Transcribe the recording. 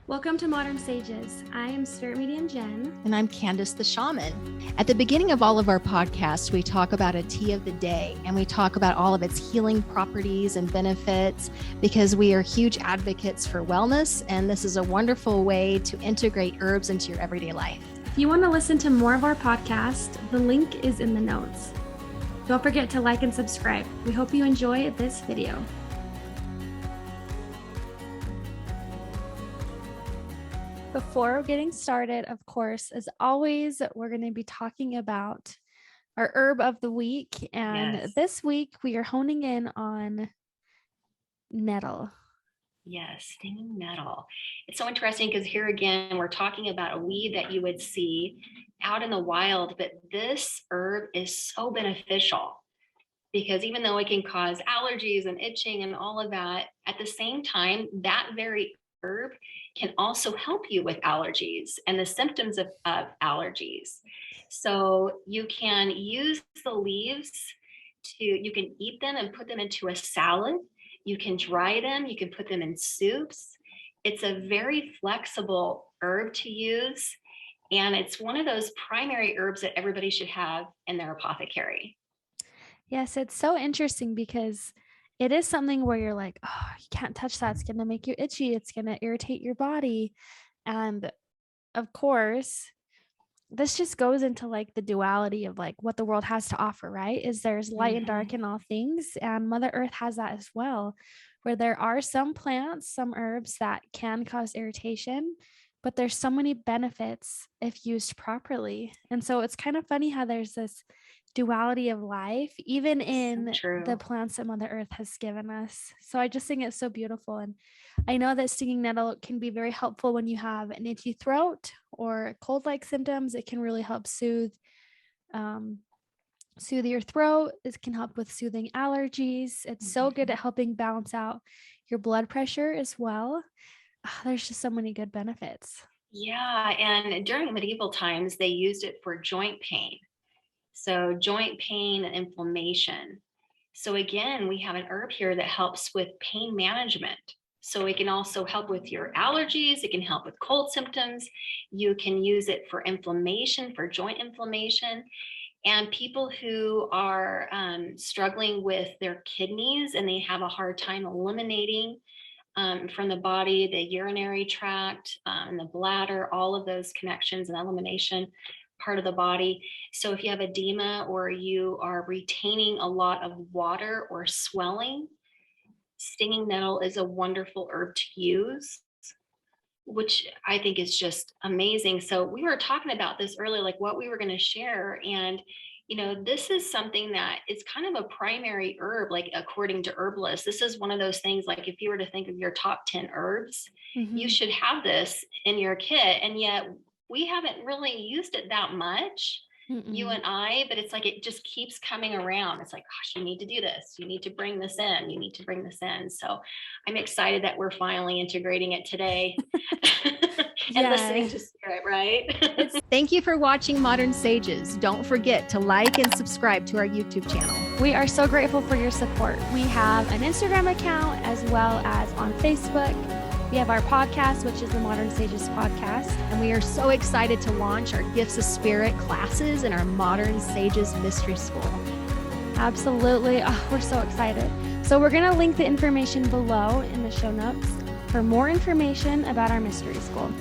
Welcome to Modern Sages. I am Spirit Medium Jen. And I'm Candace the Shaman. At the beginning of all of our podcasts, we talk about a tea of the day and we talk about all of its healing properties and benefits because we are huge advocates for wellness. And this is a wonderful way to integrate herbs into your everyday life. If you want to listen to more of our podcast, the link is in the notes. Don't forget to like and subscribe. We hope you enjoy this video. Before getting started, of course, as always, we're going to be talking about our herb of the week. And This week we are honing in on nettle. Yes, stinging nettle. It's so interesting because here again, we're talking about a weed that you would see out in the wild, but this herb is so beneficial because even though it can cause allergies and itching and all of that, at the same time, that very herb can also help you with allergies and the symptoms of allergies. So you can use the leaves you can eat them and put them into a salad. You can dry them. You can put them in soups. It's a very flexible herb to use. And it's one of those primary herbs that everybody should have in their apothecary. Yes, it's so interesting because it is something where you're like, oh, you can't touch that. It's going to make you itchy. It's going to irritate your body. And of course, this just goes into like the duality of like what the world has to offer, right? Is there's light and dark in all things. And Mother Earth has that as well, where there are some plants, some herbs that can cause irritation, but there's so many benefits if used properly. And so it's kind of funny how there's this duality of life, even in the plants that Mother Earth has given us. So I just think it's so beautiful. And I know that stinging nettle can be very helpful when you have an itchy throat or cold-like symptoms. It can really help soothe your throat. It can help with soothing allergies. It's so good at helping balance out your blood pressure as well. There's just so many good benefits. Yeah, and during medieval times, they used it for joint pain. So joint pain and inflammation. So again, we have an herb here that helps with pain management. So it can also help with your allergies. It can help with cold symptoms. You can use it for inflammation, for joint inflammation. And people who are struggling with their kidneys and they have a hard time eliminating from the body, the urinary tract, and the bladder, all of those connections and elimination part of the body. So if you have edema or you are retaining a lot of water or swelling, stinging nettle is a wonderful herb to use, which I think is just amazing. So we were talking about this earlier, like what we were going to share. And, you know, this is something that is kind of a primary herb, like according to herbalists. This is one of those things, like if you were to think of your top 10 herbs, you should have this in your kit. And yet we haven't really used it that much, you and I, but it's like it just keeps coming around. It's like, gosh, you need to do this. You need to bring this in. You need to bring this in. So I'm excited that we're finally integrating it today and listening to Spirit, right? Thank you for watching Modern Sages. Don't forget to like and subscribe to our YouTube channel. We are so grateful for your support. We have an Instagram account as well as on Facebook. We have our podcast, which is the Modern Sages podcast. And we are so excited to launch our Gifts of Spirit classes in our Modern Sages Mystery School. Absolutely. Oh, we're so excited. So we're going to link the information below in the show notes for more information about our mystery school.